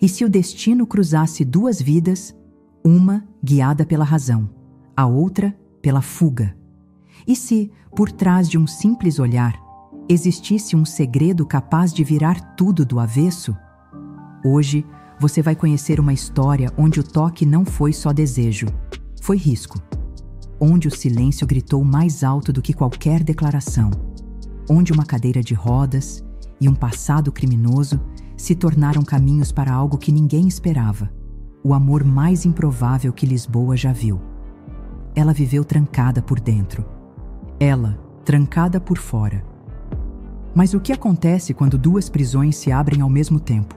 E se o destino cruzasse duas vidas, uma guiada pela razão, a outra pela fuga? E se, por trás de um simples olhar, existisse um segredo capaz de virar tudo do avesso? Hoje, você vai conhecer uma história onde o toque não foi só desejo, foi risco. Onde o silêncio gritou mais alto do que qualquer declaração. Onde uma cadeira de rodas e um passado criminoso se tornaram caminhos para algo que ninguém esperava. O amor mais improvável que Lisboa já viu. Ela viveu trancada por dentro. Ela, trancada por fora. Mas o que acontece quando duas prisões se abrem ao mesmo tempo?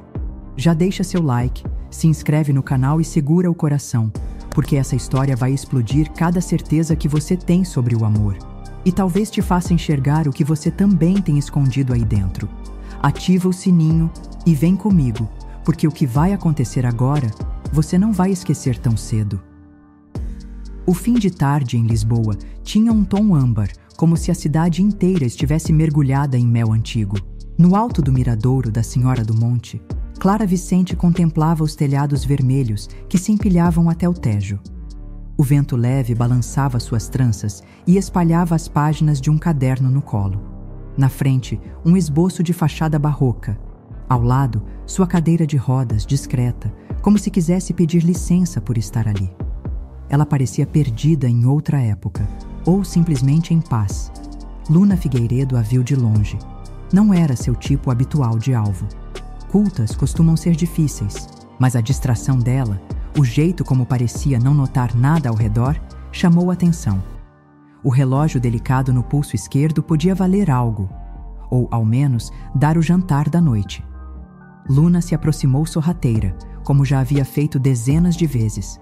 Já deixa seu like, se inscreve no canal e segura o coração, porque essa história vai explodir cada certeza que você tem sobre o amor. E talvez te faça enxergar o que você também tem escondido aí dentro. Ativa o sininho e vem comigo, porque o que vai acontecer agora, você não vai esquecer tão cedo. O fim de tarde em Lisboa tinha um tom âmbar, como se a cidade inteira estivesse mergulhada em mel antigo. No alto do miradouro da Senhora do Monte, Clara Vicente contemplava os telhados vermelhos que se empilhavam até o Tejo. O vento leve balançava suas tranças e espalhava as páginas de um caderno no colo. Na frente, um esboço de fachada barroca. Ao lado, sua cadeira de rodas, discreta, como se quisesse pedir licença por estar ali. Ela parecia perdida em outra época, ou simplesmente em paz. Luna Figueiredo a viu de longe. Não era seu tipo habitual de alvo. Cultas costumam ser difíceis, mas a distração dela, o jeito como parecia não notar nada ao redor, chamou a atenção. O relógio delicado no pulso esquerdo podia valer algo, ou, ao menos, dar o jantar da noite. Luna se aproximou sorrateira, como já havia feito dezenas de vezes.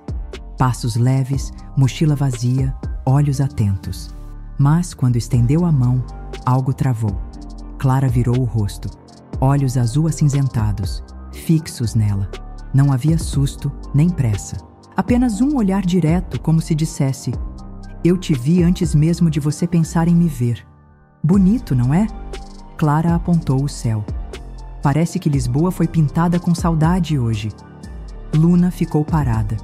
Passos leves, mochila vazia, olhos atentos. Mas, quando estendeu a mão, algo travou. Clara virou o rosto. Olhos azul acinzentados, fixos nela. Não havia susto, nem pressa. Apenas um olhar direto, como se dissesse: eu te vi antes mesmo de você pensar em me ver. Bonito, não é? Clara apontou o céu. Parece que Lisboa foi pintada com saudade hoje. Luna ficou parada,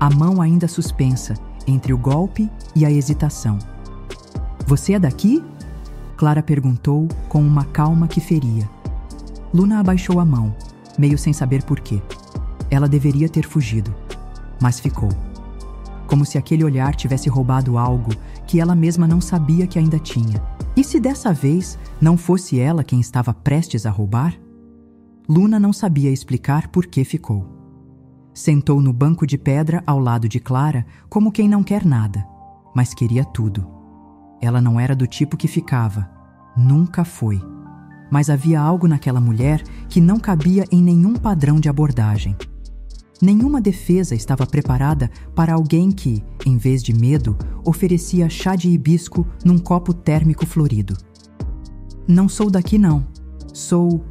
a mão ainda suspensa, entre o golpe e a hesitação. Você é daqui? Clara perguntou com uma calma que feria. Luna abaixou a mão, meio sem saber por quê. Ela deveria ter fugido, mas ficou. Como se aquele olhar tivesse roubado algo que ela mesma não sabia que ainda tinha. E se dessa vez não fosse ela quem estava prestes a roubar? Luna não sabia explicar por que ficou. Sentou no banco de pedra ao lado de Clara como quem não quer nada, mas queria tudo. Ela não era do tipo que ficava. Nunca foi. Mas havia algo naquela mulher que não cabia em nenhum padrão de abordagem. Nenhuma defesa estava preparada para alguém que, em vez de medo, oferecia chá de hibisco num copo térmico florido. Não sou daqui, não. Sou...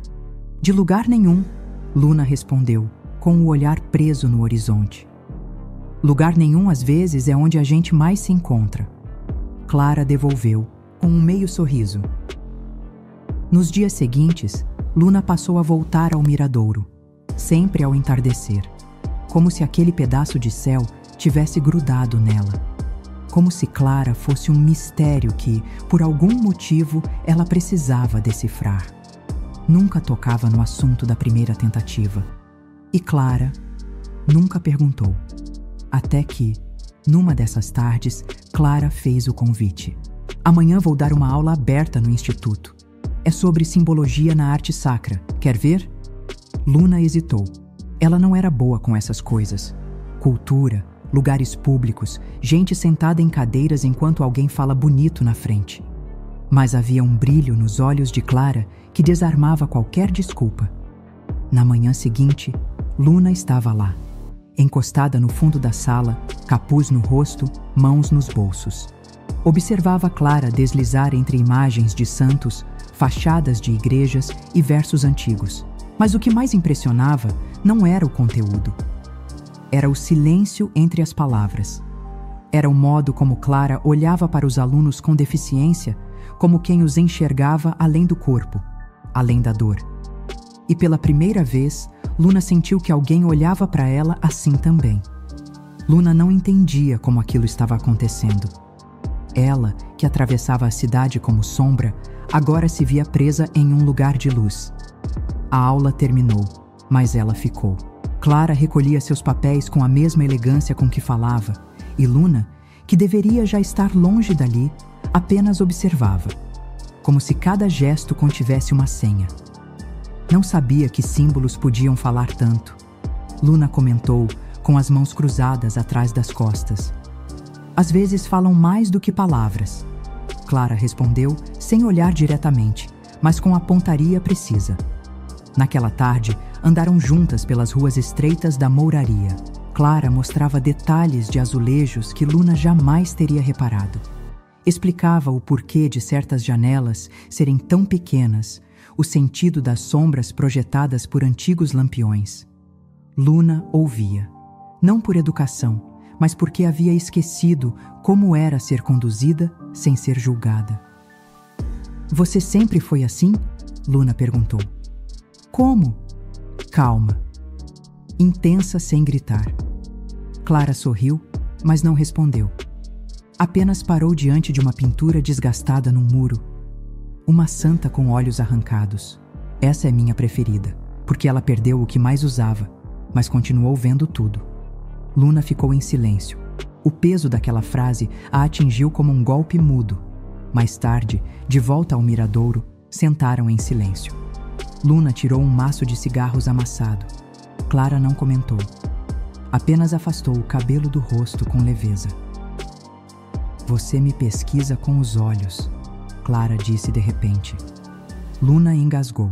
de lugar nenhum, Luna respondeu, com o olhar preso no horizonte. Lugar nenhum, às vezes, é onde a gente mais se encontra. Clara devolveu, com um meio sorriso. Nos dias seguintes, Luna passou a voltar ao miradouro, sempre ao entardecer, como se aquele pedaço de céu tivesse grudado nela. Como se Clara fosse um mistério que, por algum motivo, ela precisava decifrar. Nunca tocava no assunto da primeira tentativa. E Clara nunca perguntou. Até que, numa dessas tardes, Clara fez o convite. Amanhã vou dar uma aula aberta no instituto. É sobre simbologia na arte sacra. Quer ver? Luna hesitou. Ela não era boa com essas coisas. Cultura, lugares públicos, gente sentada em cadeiras enquanto alguém fala bonito na frente. Mas havia um brilho nos olhos de Clara que desarmava qualquer desculpa. Na manhã seguinte, Luna estava lá, encostada no fundo da sala, capuz no rosto, mãos nos bolsos. Observava Clara deslizar entre imagens de santos, fachadas de igrejas e versos antigos. Mas o que mais impressionava não era o conteúdo. Era o silêncio entre as palavras. Era o modo como Clara olhava para os alunos com deficiência, como quem os enxergava além do corpo, além da dor. E pela primeira vez, Luna sentiu que alguém olhava para ela assim também. Luna não entendia como aquilo estava acontecendo. Ela, que atravessava a cidade como sombra, agora se via presa em um lugar de luz. A aula terminou, mas ela ficou. Clara recolhia seus papéis com a mesma elegância com que falava, e Luna, que deveria já estar longe dali, apenas observava, como se cada gesto contivesse uma senha. Não sabia que símbolos podiam falar tanto. Luna comentou, com as mãos cruzadas atrás das costas. Às vezes falam mais do que palavras. Clara respondeu, sem olhar diretamente, mas com a pontaria precisa. Naquela tarde, andaram juntas pelas ruas estreitas da Mouraria. Clara mostrava detalhes de azulejos que Luna jamais teria reparado. Explicava o porquê de certas janelas serem tão pequenas, o sentido das sombras projetadas por antigos lampiões. Luna ouvia, não por educação, mas porque havia esquecido como era ser conduzida sem ser julgada. "Você sempre foi assim?" Luna perguntou. "Como?" "Calma." Intensa sem gritar. Clara sorriu, mas não respondeu. Apenas parou diante de uma pintura desgastada num muro. Uma santa com olhos arrancados. Essa é minha preferida, porque ela perdeu o que mais usava, mas continuou vendo tudo. Luna ficou em silêncio. O peso daquela frase a atingiu como um golpe mudo. Mais tarde, de volta ao miradouro, sentaram em silêncio. Luna tirou um maço de cigarros amassado. Clara não comentou. Apenas afastou o cabelo do rosto com leveza. "Você me pesquisa com os olhos", Clara disse de repente. Luna engasgou.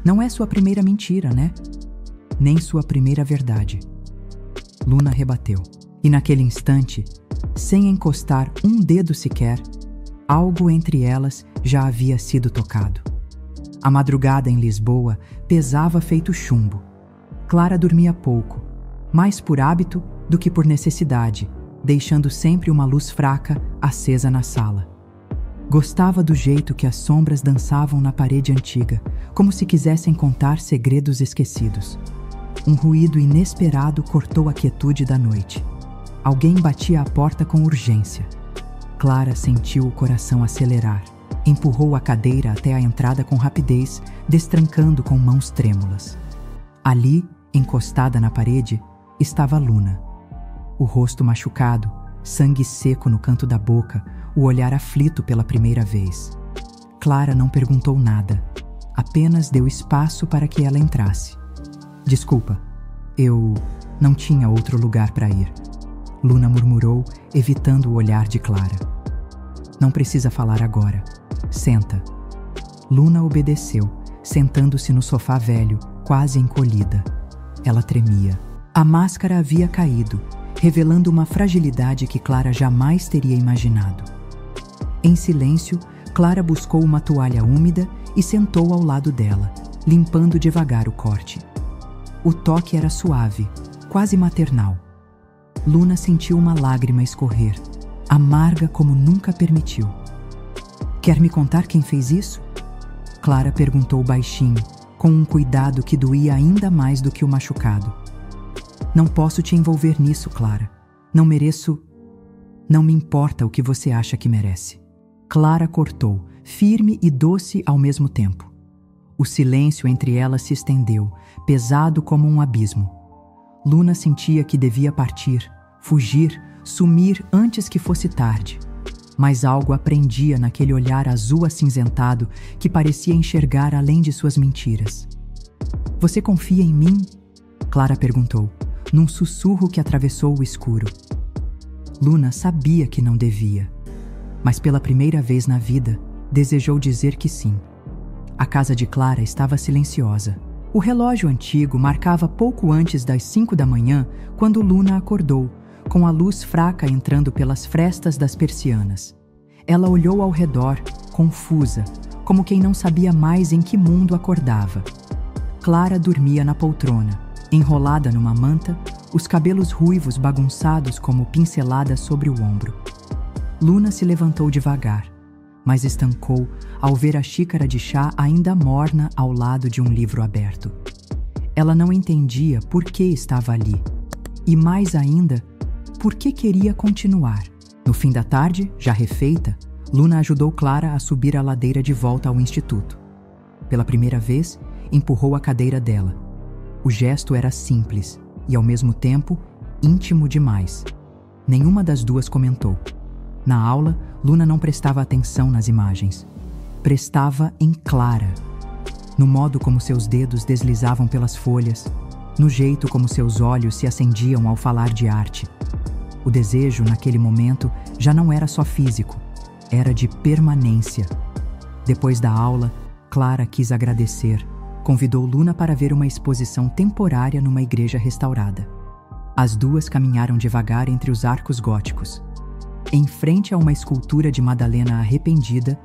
"Não é sua primeira mentira, né? Nem sua primeira verdade." Luna rebateu. E naquele instante, sem encostar um dedo sequer, algo entre elas já havia sido tocado. A madrugada em Lisboa pesava feito chumbo. Clara dormia pouco, mais por hábito do que por necessidade, deixando sempre uma luz fraca acesa na sala. Gostava do jeito que as sombras dançavam na parede antiga, como se quisessem contar segredos esquecidos. Um ruído inesperado cortou a quietude da noite. Alguém batia à porta com urgência. Clara sentiu o coração acelerar. Empurrou a cadeira até a entrada com rapidez, destrancando com mãos trêmulas. Ali, encostada na parede, estava Luna. O rosto machucado, sangue seco no canto da boca, o olhar aflito pela primeira vez. Clara não perguntou nada, apenas deu espaço para que ela entrasse. "Desculpa, eu não tinha outro lugar para ir", Luna murmurou, evitando o olhar de Clara. "Não precisa falar agora. Senta." Luna obedeceu, sentando-se no sofá velho, quase encolhida. Ela tremia. A máscara havia caído, revelando uma fragilidade que Clara jamais teria imaginado. Em silêncio, Clara buscou uma toalha úmida e sentou ao lado dela, limpando devagar o corte. O toque era suave, quase maternal. Luna sentiu uma lágrima escorrer, amarga como nunca permitiu. "Quer me contar quem fez isso?" Clara perguntou baixinho, com um cuidado que doía ainda mais do que o machucado. "Não posso te envolver nisso, Clara. Não mereço... Não me importa o que você acha que merece." Clara cortou, firme e doce ao mesmo tempo. O silêncio entre elas se estendeu, pesado como um abismo. Luna sentia que devia partir, fugir, sumir antes que fosse tarde. Mas algo a prendia naquele olhar azul acinzentado que parecia enxergar além de suas mentiras. "Você confia em mim?" Clara perguntou, num sussurro que atravessou o escuro. Luna sabia que não devia, mas pela primeira vez na vida, desejou dizer que sim. A casa de Clara estava silenciosa. O relógio antigo marcava pouco antes das 5 da manhã quando Luna acordou, com a luz fraca entrando pelas frestas das persianas. Ela olhou ao redor, confusa, como quem não sabia mais em que mundo acordava. Clara dormia na poltrona, enrolada numa manta, os cabelos ruivos bagunçados como pinceladas sobre o ombro. Luna se levantou devagar. mas estancou ao ver a xícara de chá ainda morna ao lado de um livro aberto. Ela não entendia por que estava ali e, mais ainda, por que queria continuar. No fim da tarde, já refeita, Luna ajudou Clara a subir a ladeira de volta ao instituto. Pela primeira vez, empurrou a cadeira dela. O gesto era simples e, ao mesmo tempo, íntimo demais. Nenhuma das duas comentou. Na aula, Luna não prestava atenção nas imagens. Prestava em Clara. No modo como seus dedos deslizavam pelas folhas, no jeito como seus olhos se acendiam ao falar de arte. O desejo, naquele momento, já não era só físico, era de permanência. Depois da aula, Clara quis agradecer. Convidou Luna para ver uma exposição temporária numa igreja restaurada. As duas caminharam devagar entre os arcos góticos. Em frente a uma escultura de Madalena arrependida,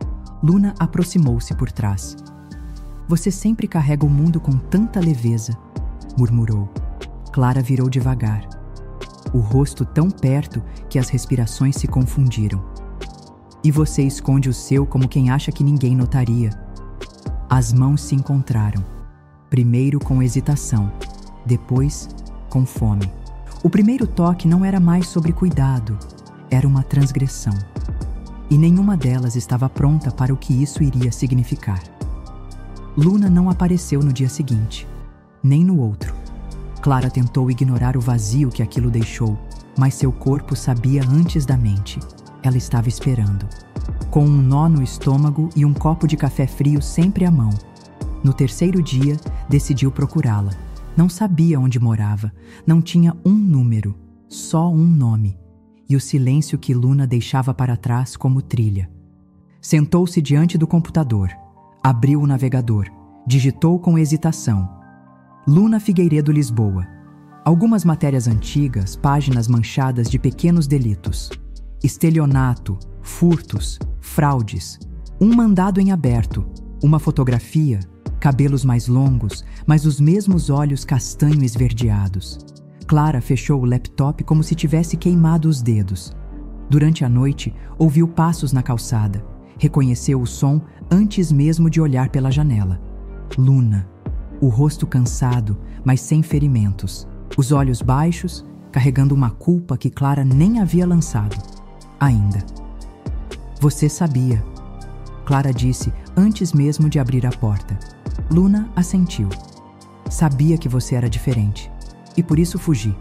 Luna aproximou-se por trás. "Você sempre carrega o mundo com tanta leveza", murmurou. Clara virou devagar. O rosto tão perto que as respirações se confundiram. "E você esconde o seu como quem acha que ninguém notaria." As mãos se encontraram. Primeiro com hesitação, depois com fome. O primeiro toque não era mais sobre cuidado, era uma transgressão. E nenhuma delas estava pronta para o que isso iria significar. Luna não apareceu no dia seguinte, nem no outro. Clara tentou ignorar o vazio que aquilo deixou, mas seu corpo sabia antes da mente. Ela estava esperando, com um nó no estômago e um copo de café frio sempre à mão. No terceiro dia, decidiu procurá-la. Não sabia onde morava, não tinha um número, só um nome, e o silêncio que Luna deixava para trás como trilha. Sentou-se diante do computador, abriu o navegador, digitou com hesitação: Luna Figueiredo, Lisboa. Algumas matérias antigas, páginas manchadas de pequenos delitos. Estelionato, furtos, fraudes. Um mandado em aberto, uma fotografia, cabelos mais longos, mas os mesmos olhos castanho esverdeados. Clara fechou o laptop como se tivesse queimado os dedos. Durante a noite, ouviu passos na calçada. Reconheceu o som antes mesmo de olhar pela janela. Luna. O rosto cansado, mas sem ferimentos. Os olhos baixos, carregando uma culpa que Clara nem havia lançado. Ainda. "Você sabia", Clara disse antes mesmo de abrir a porta. Luna assentiu. "Sabia que você era diferente. E por isso fugi."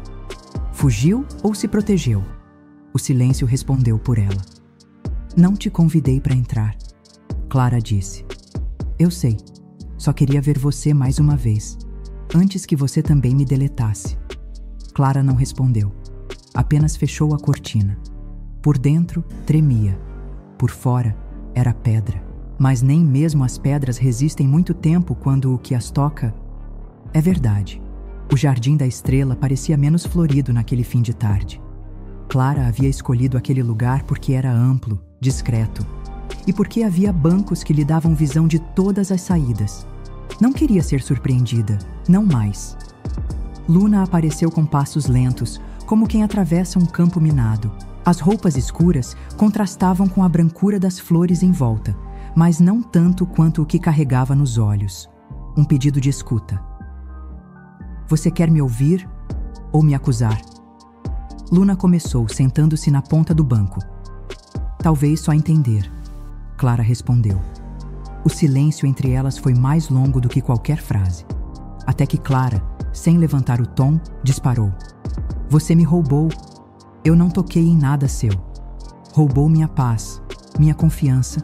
Fugiu ou se protegeu? O silêncio respondeu por ela. "Não te convidei para entrar", Clara disse. "Eu sei. Só queria ver você mais uma vez, antes que você também me deletasse." Clara não respondeu. Apenas fechou a cortina. Por dentro, tremia. Por fora, era pedra. Mas nem mesmo as pedras resistem muito tempo quando o que as toca... É verdade. O Jardim da Estrela parecia menos florido naquele fim de tarde. Clara havia escolhido aquele lugar porque era amplo, discreto. E porque havia bancos que lhe davam visão de todas as saídas. Não queria ser surpreendida, não mais. Luna apareceu com passos lentos, como quem atravessa um campo minado. As roupas escuras contrastavam com a brancura das flores em volta, mas não tanto quanto o que carregava nos olhos. Um pedido de escuta. "Você quer me ouvir ou me acusar?" Luna começou, sentando-se na ponta do banco. "Talvez só entender", Clara respondeu. O silêncio entre elas foi mais longo do que qualquer frase. Até que Clara, sem levantar o tom, disparou. "Você me roubou. Eu não toquei em nada seu. Roubou minha paz, minha confiança,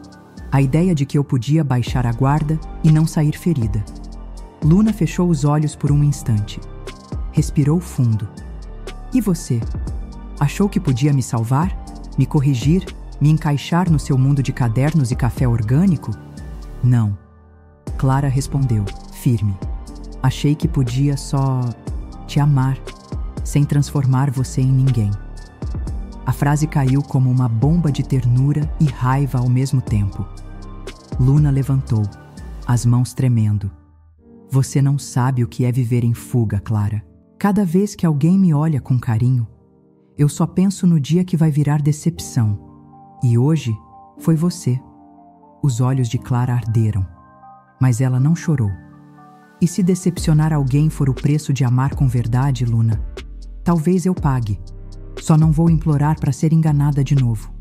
a ideia de que eu podia baixar a guarda e não sair ferida." Luna fechou os olhos por um instante. Respirou fundo. "E você? Achou que podia me salvar? Me corrigir? Me encaixar no seu mundo de cadernos e café orgânico?" "Não." Clara respondeu, firme. "Achei que podia só te amar, sem transformar você em ninguém." A frase caiu como uma bomba de ternura e raiva ao mesmo tempo. Luna levantou, as mãos tremendo. "Você não sabe o que é viver em fuga, Clara. Cada vez que alguém me olha com carinho, eu só penso no dia que vai virar decepção. E hoje foi você." Os olhos de Clara arderam, mas ela não chorou. E se decepcionar alguém for o preço de amar com verdade, Luna, talvez eu pague. Só não vou implorar para ser enganada de novo.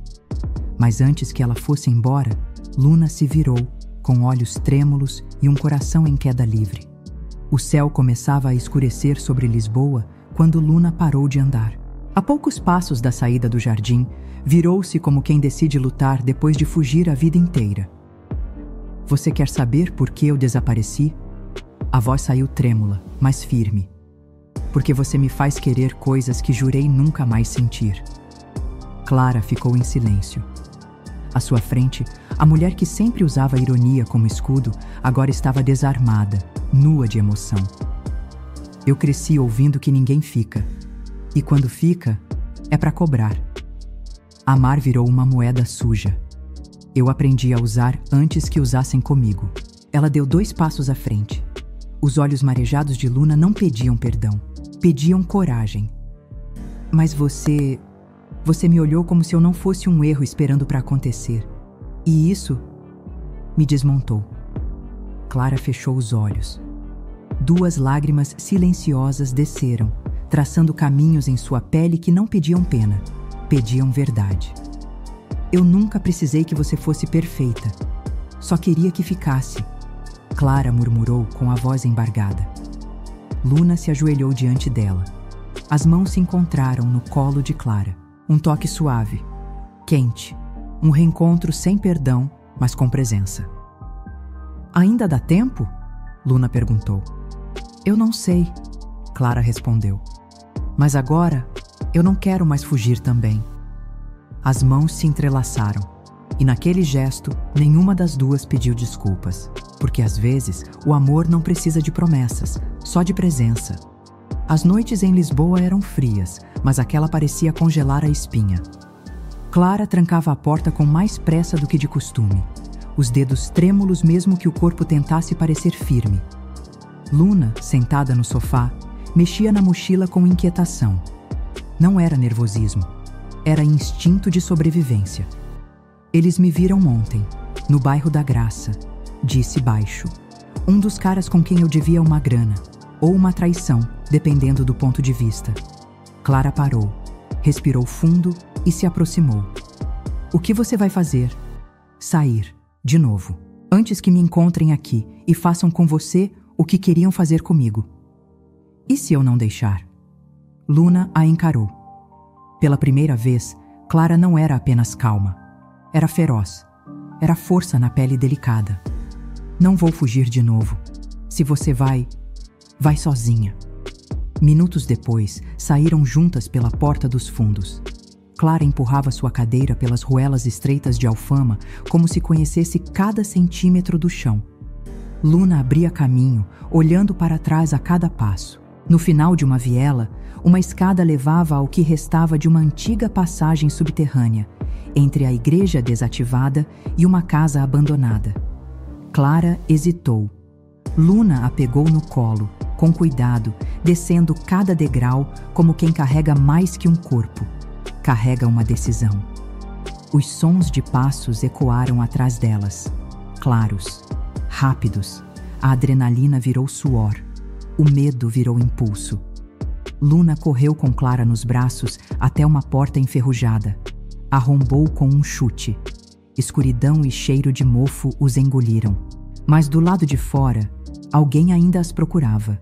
Mas antes que ela fosse embora, Luna se virou, com olhos trêmulos e um coração em queda livre. O céu começava a escurecer sobre Lisboa quando Luna parou de andar. A poucos passos da saída do jardim, virou-se como quem decide lutar depois de fugir a vida inteira. Você quer saber por que eu desapareci? A voz saiu trêmula, mas firme. Porque você me faz querer coisas que jurei nunca mais sentir. Clara ficou em silêncio. À sua frente, a mulher que sempre usava a ironia como escudo, agora estava desarmada, nua de emoção. Eu cresci ouvindo que ninguém fica. E quando fica, é para cobrar. Amar virou uma moeda suja. Eu aprendi a usar antes que usassem comigo. Ela deu 2 passos à frente. Os olhos marejados de Luna não pediam perdão. Pediam coragem. Mas você me olhou como se eu não fosse um erro esperando para acontecer. E isso me desmontou. Clara fechou os olhos. 2 lágrimas silenciosas desceram, traçando caminhos em sua pele que não pediam pena, pediam verdade. Eu nunca precisei que você fosse perfeita. Só queria que ficasse. Clara murmurou com a voz embargada. Luna se ajoelhou diante dela. As mãos se encontraram no colo de Clara. Um toque suave, quente. Um reencontro sem perdão, mas com presença. Ainda dá tempo? Luna perguntou. Eu não sei, Clara respondeu. Mas agora, eu não quero mais fugir também. As mãos se entrelaçaram, e naquele gesto, nenhuma das 2 pediu desculpas. Porque às vezes, o amor não precisa de promessas, só de presença. As noites em Lisboa eram frias, mas aquela parecia congelar a espinha. Clara trancava a porta com mais pressa do que de costume, os dedos trêmulos mesmo que o corpo tentasse parecer firme. Luna, sentada no sofá, mexia na mochila com inquietação. Não era nervosismo, era instinto de sobrevivência. Eles me viram ontem, no bairro da Graça, disse baixo. Um dos caras com quem eu devia uma grana, ou uma traição, dependendo do ponto de vista. Clara parou, respirou fundo e se aproximou. O que você vai fazer? Sair, de novo, antes que me encontrem aqui e façam com você o que queriam fazer comigo. E se eu não deixar? Luna a encarou. Pela primeira vez, Clara não era apenas calma. Era feroz. Era força na pele delicada. Não vou fugir de novo. Se você vai sozinha. Minutos depois, saíram juntas pela porta dos fundos. Clara empurrava sua cadeira pelas ruelas estreitas de alfama como se conhecesse cada centímetro do chão. Luna abria caminho, olhando para trás a cada passo. No final de uma viela, uma escada levava ao que restava de uma antiga passagem subterrânea, entre a igreja desativada e uma casa abandonada. Clara hesitou. Luna a pegou no colo, com cuidado, descendo cada degrau como quem carrega mais que um corpo. Carrega uma decisão. Os sons de passos ecoaram atrás delas. Claros, rápidos. A adrenalina virou suor. O medo virou impulso. Luna correu com Clara nos braços até uma porta enferrujada. Arrombou com um chute. Escuridão e cheiro de mofo os engoliram. Mas do lado de fora, alguém ainda as procurava.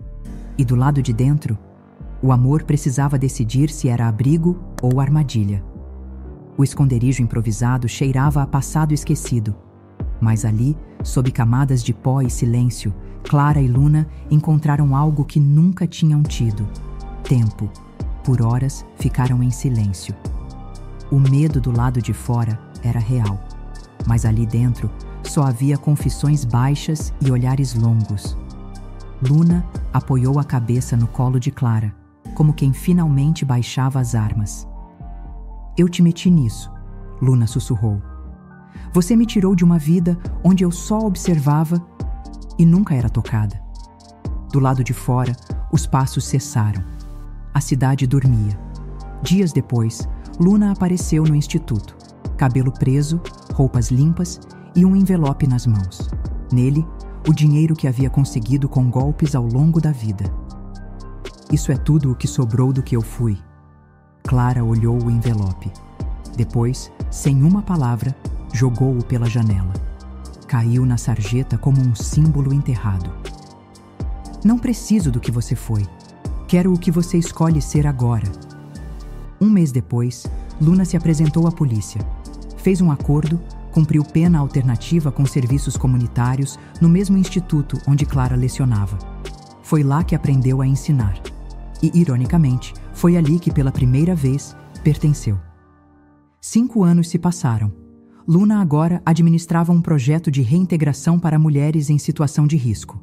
E do lado de dentro, o amor precisava decidir se era abrigo ou armadilha. O esconderijo improvisado cheirava a passado esquecido. Mas ali, sob camadas de pó e silêncio, Clara e Luna encontraram algo que nunca tinham tido: tempo. Por horas, ficaram em silêncio. O medo do lado de fora era real, mas ali dentro só havia confissões baixas e olhares longos. Luna apoiou a cabeça no colo de Clara, como quem finalmente baixava as armas. Eu te meti nisso, Luna sussurrou. Você me tirou de uma vida onde eu só observava e nunca era tocada. Do lado de fora, os passos cessaram. A cidade dormia. Dias depois, Luna apareceu no instituto, cabelo preso, roupas limpas e um envelope nas mãos. Nele, o dinheiro que havia conseguido com golpes ao longo da vida. Isso é tudo o que sobrou do que eu fui. Clara olhou o envelope. Depois, sem uma palavra, jogou-o pela janela. Caiu na sarjeta como um símbolo enterrado. Não preciso do que você foi. Quero o que você escolhe ser agora. Um mês depois, Luna se apresentou à polícia. Fez um acordo, cumpriu pena alternativa com serviços comunitários no mesmo instituto onde Clara lecionava. Foi lá que aprendeu a ensinar. E, ironicamente, foi ali que pela primeira vez pertenceu. 5 anos se passaram. Luna agora administrava um projeto de reintegração para mulheres em situação de risco.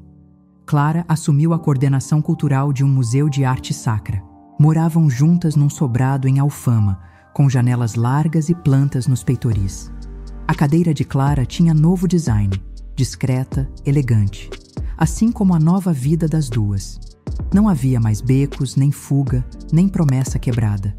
Clara assumiu a coordenação cultural de um museu de arte sacra. Moravam juntas num sobrado em Alfama, com janelas largas e plantas nos peitoris. A cadeira de Clara tinha novo design, discreta, elegante, assim como a nova vida das duas. Não havia mais becos, nem fuga, nem promessa quebrada.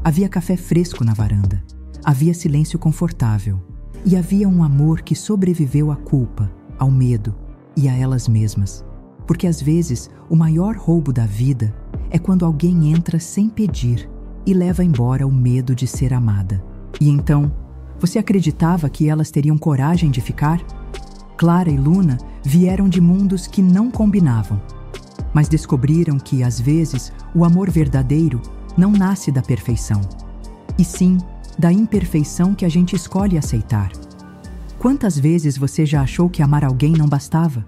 Havia café fresco na varanda. Havia silêncio confortável. E havia um amor que sobreviveu à culpa, ao medo e a elas mesmas. Porque às vezes o maior roubo da vida é quando alguém entra sem pedir e leva embora o medo de ser amada. E então, você acreditava que elas teriam coragem de ficar? Clara e Luna vieram de mundos que não combinavam. Mas descobriram que, às vezes, o amor verdadeiro não nasce da perfeição, e sim da imperfeição que a gente escolhe aceitar. Quantas vezes você já achou que amar alguém não bastava?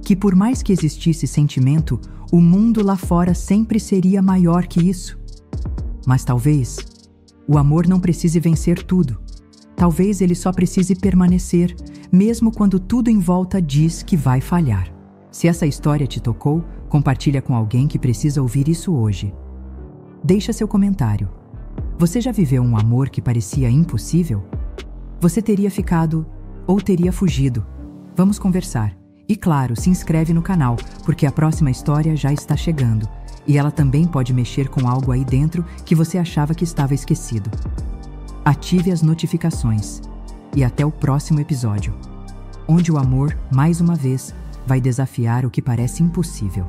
Que por mais que existisse sentimento, o mundo lá fora sempre seria maior que isso? Mas talvez o amor não precise vencer tudo. Talvez ele só precise permanecer, mesmo quando tudo em volta diz que vai falhar. Se essa história te tocou, compartilha com alguém que precisa ouvir isso hoje. Deixa seu comentário. Você já viveu um amor que parecia impossível? Você teria ficado ou teria fugido? Vamos conversar. E claro, se inscreve no canal, porque a próxima história já está chegando. E ela também pode mexer com algo aí dentro que você achava que estava esquecido. Ative as notificações. E até o próximo episódio, onde o amor, mais uma vez, vai desafiar o que parece impossível.